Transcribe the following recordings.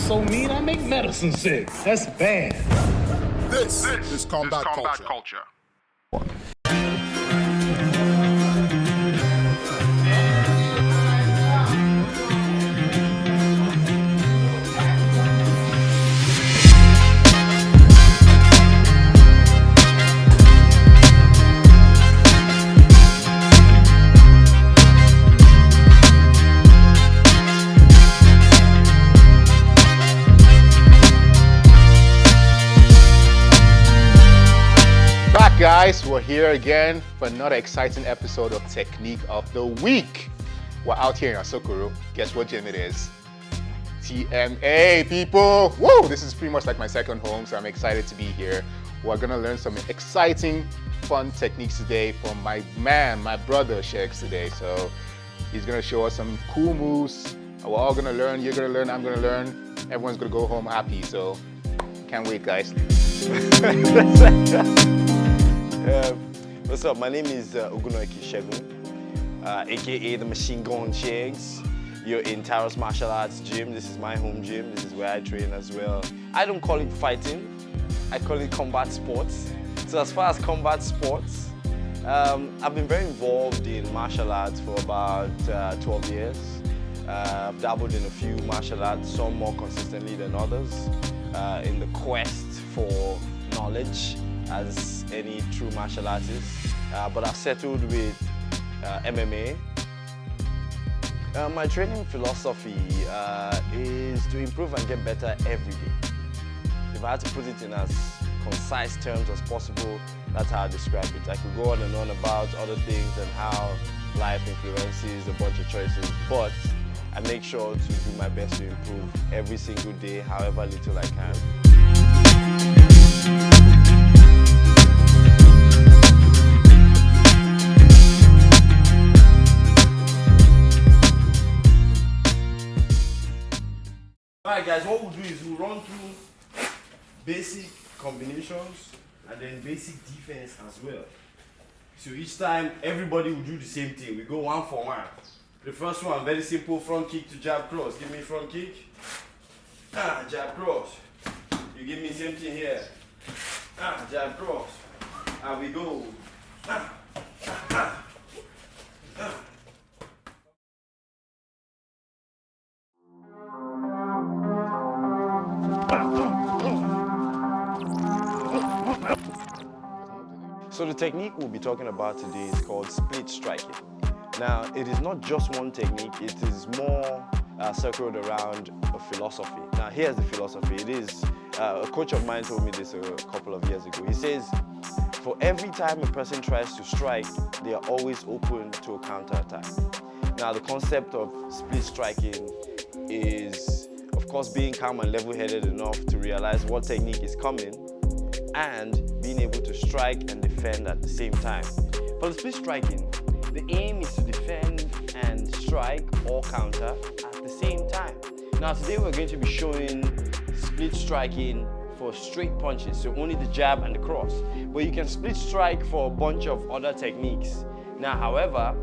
so mean I make medicine sick. That's bad. This is combat culture. Guys, we're here again for another exciting episode of Technique of the Week. We're out here in Asokoro. Guess what gym it is? TMA, people! Woo! This is pretty much like my second home, so I'm excited to be here. We're gonna learn some exciting, fun techniques today from my man, my brother Shegz today. So he's gonna show us some cool moves. We're all gonna learn, you're gonna learn, I'm gonna learn. Everyone's gonna go home happy, so can't wait, guys. What's up? My name is Gun Shegz, aka the Machine Gun Shegz. You're in Taurus Martial Arts gym. This is my home gym. This is where I train as well. I don't call it fighting. I call it combat sports. So as far as combat sports, I've been very involved in martial arts for about 12 years. I've dabbled in a few martial arts, some more consistently than others, in the quest for knowledge as any true martial artist, but I've settled with MMA. My training philosophy is to improve and get better every day. If I had to put it in as concise terms as possible, that's how I describe it. I could go on and on about other things and how life influences a bunch of choices, but I make sure to do my best to improve every single day, however little I can. Alright guys, what we'll do is we'll run through basic combinations and then basic defense as well. So each time everybody will do the same thing. We go one for one. The first one, very simple, front kick to jab cross. Give me front kick. Jab cross. You give me same thing here. Jab cross. And we go. So the technique we'll be talking about today is called split striking. Now, it is not just one technique, it is more circled around a philosophy. Now, here's the philosophy. It is, a coach of mine told me this a couple of years ago. He says, for every time a person tries to strike, they are always open to a counterattack. Now, the concept of split striking is, of course, being calm and level-headed enough to realize what technique is coming and being able to strike and defend at the same time. For the split striking, the aim is to defend and strike or counter at the same time. Now today we're going to be showing split striking for straight punches, so only the jab and the cross. But you can split strike for a bunch of other techniques. Now however,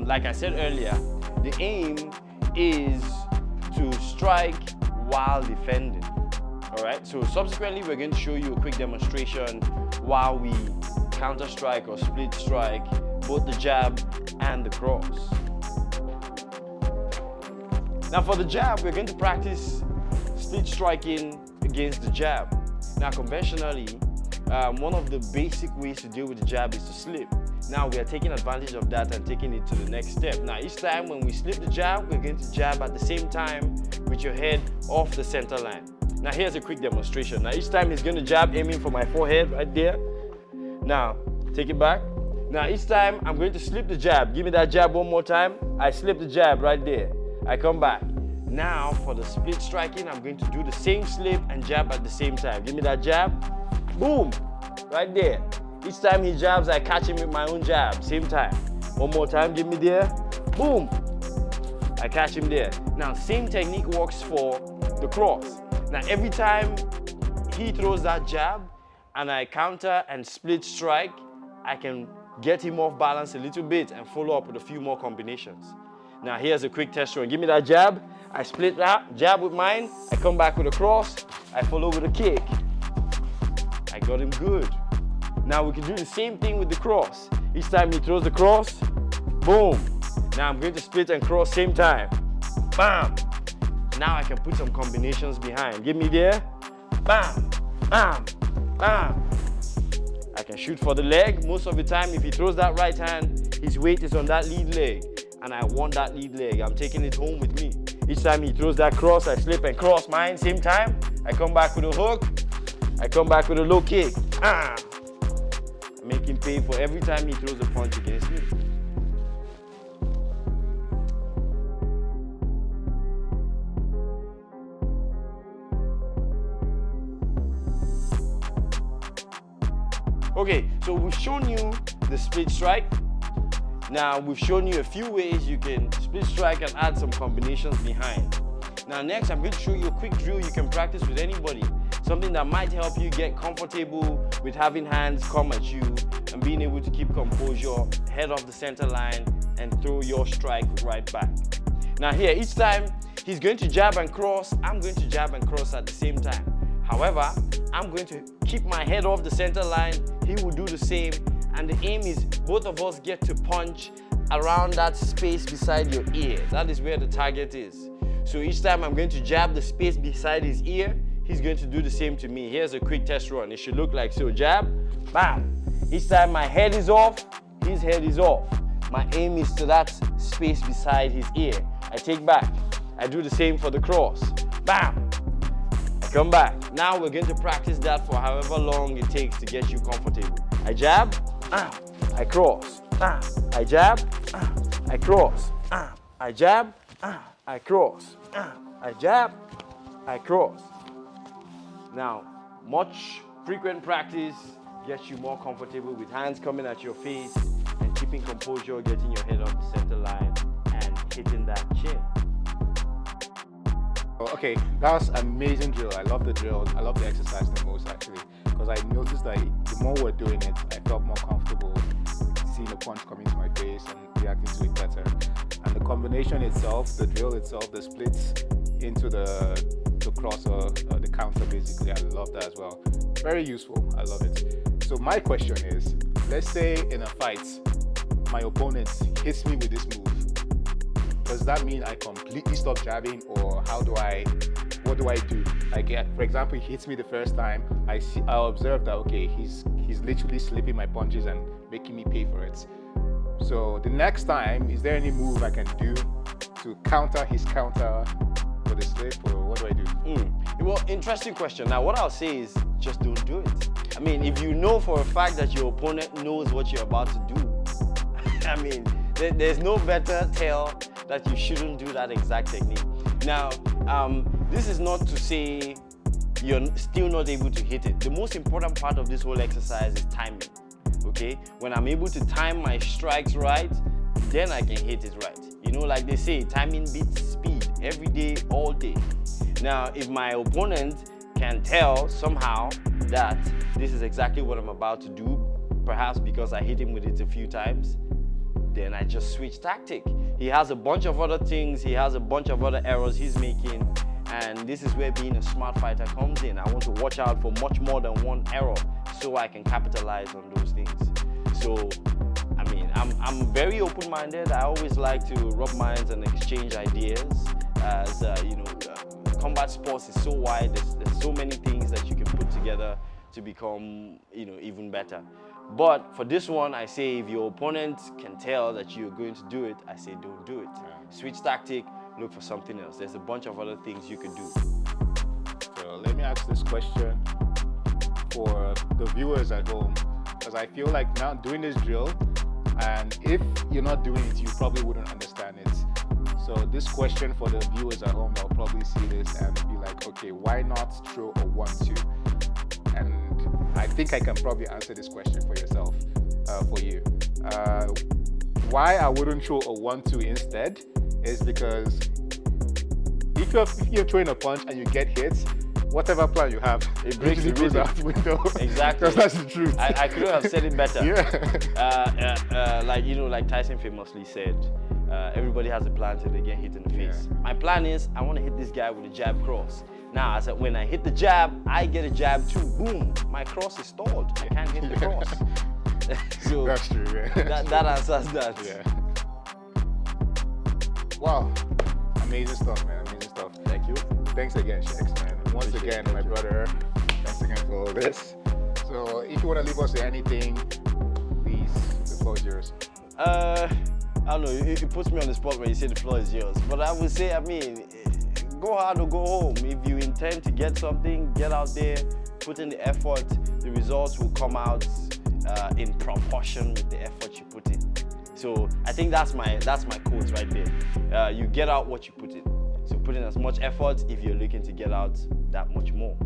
like I said earlier, the aim is to strike while defending. Alright, so subsequently we're going to show you a quick demonstration while we counter strike or split strike both the jab and the cross. Now for the jab, we're going to practice split striking against the jab. Now conventionally, one of the basic ways to deal with the jab is to slip. Now we are taking advantage of that and taking it to the next step. Now each time when we slip the jab, we're going to jab at the same time with your head off the center line. Now here's a quick demonstration. Now each time he's going to jab aiming for my forehead right there. Now take it back. Now each time I'm going to slip the jab. Give me that jab one more time. I slip the jab right there. I come back. Now for the split striking, I'm going to do the same slip and jab at the same time. Give me that jab. Boom. Right there. Each time he jabs, I catch him with my own jab. Same time. One more time. Give me there. Boom. I catch him there. Now same technique works for the cross. Now every time he throws that jab and I counter and split strike, I can get him off balance a little bit and follow up with a few more combinations. Now here's a quick test run. Give me that jab. I split that, jab with mine, I come back with a cross, I follow with a kick. I got him good. Now we can do the same thing with the cross. Each time he throws the cross, boom. Now I'm going to split and cross same time. Bam. Now I can put some combinations behind. Give me there. Bam, bam, bam. I can shoot for the leg. Most of the time, if he throws that right hand, his weight is on that lead leg. And I want that lead leg. I'm taking it home with me. Each time he throws that cross, I slip and cross mine. Same time, I come back with a hook. I come back with a low kick. I make him pay for every time he throws a punch against me. Okay, so we've shown you the split strike. Now we've shown you a few ways you can split strike and add some combinations behind. Now next I'm going to show you a quick drill you can practice with anybody. Something that might help you get comfortable with having hands come at you and being able to keep composure, head off the center line and throw your strike right back. Now here, each time he's going to jab and cross, I'm going to jab and cross at the same time. However, I'm going to keep my head off the center line, he will do the same, and the aim is both of us get to punch around that space beside your ear. That is where the target is. So each time I'm going to jab the space beside his ear, he's going to do the same to me. Here's a quick test run. It should look like so. Jab, bam. Each time my head is off, his head is off. My aim is to that space beside his ear. I take back. I do the same for the cross. Bam. I come back. Now we're going to practice that for however long it takes to get you comfortable. I jab, I cross, I jab, I cross, I jab, I cross, I jab, I cross. Now, much frequent practice gets you more comfortable with hands coming at your face and keeping composure, getting your head off the center line and hitting that chin. Okay, that was an amazing drill. I love the drill. I love the exercise the most actually, because I noticed that the more we're doing it, I felt more comfortable seeing a punch coming to my face and reacting to it better. And the combination itself, the drill itself, the splits into the cross or the counter basically, I love that as well. Very useful. I love it. So my question is, let's say in a fight, my opponent hits me with this move. Does that mean I completely stop jabbing, or what do I do? Like, for example, he hits me the first time, I'll observe that, okay, he's literally slipping my punches and making me pay for it. So the next time, is there any move I can do to counter his counter for the slip, or what do I do? Well, interesting question. Now, what I'll say is just don't do it. I mean, if you know for a fact that your opponent knows what you're about to do, I mean, there's no better tell that you shouldn't do that exact technique. Now, this is not to say you're still not able to hit it. The most important part of this whole exercise is timing, okay? When I'm able to time my strikes right, then I can hit it right. You know, like they say, timing beats speed every day, all day. Now, if my opponent can tell somehow that this is exactly what I'm about to do, perhaps because I hit him with it a few times, then I just switch tactic. He has a bunch of other things, he has a bunch of other errors he's making, and this is where being a smart fighter comes in. I want to watch out for much more than one error so I can capitalize on those things. So, I mean, I'm very open-minded. I always like to rub minds and exchange ideas. As you know, combat sports is so wide, there's so many things that you can put together to become, you know, even better. But for this one, I say if your opponent can tell that you're going to do it, I say don't do it. Switch tactic, look for something else. There's a bunch of other things you could do. So let me ask this question for the viewers at home, because I feel like now doing this drill, and if you're not doing it, you probably wouldn't understand it. So this question for the viewers at home, they'll probably see this and be like, okay, why not throw a 1-2? And I think I can probably answer this question for yourself, for you. Why I wouldn't throw a 1-2 instead is because if you're throwing a punch and you get hit, whatever plan you have, it breaks the goes out the window. Exactly. Because that's the truth. I couldn't have said it better. Yeah. Like, you know, like Tyson famously said, Everybody has a plan till they get hit in the face. My plan is I want to hit this guy with a jab cross. Now, I said when I hit the jab, I get a jab too. Boom! My cross is stalled. I can't hit the cross. So That's true, yeah. that answers that. Yeah. Wow. Amazing stuff, man. Amazing stuff. Thank you. Thanks again, Shegz, man. Once again, my brother, thanks again for all this. So, if you want to leave us with anything, please, the floor is yours. I don't know, it puts me on the spot when you say the floor is yours. But I would say, I mean, go hard or go home. If you intend to get something, get out there, put in the effort. The results will come out in proportion with the effort you put in. So I think that's my quote right there. You get out what you put in. So put in as much effort if you're looking to get out that much more.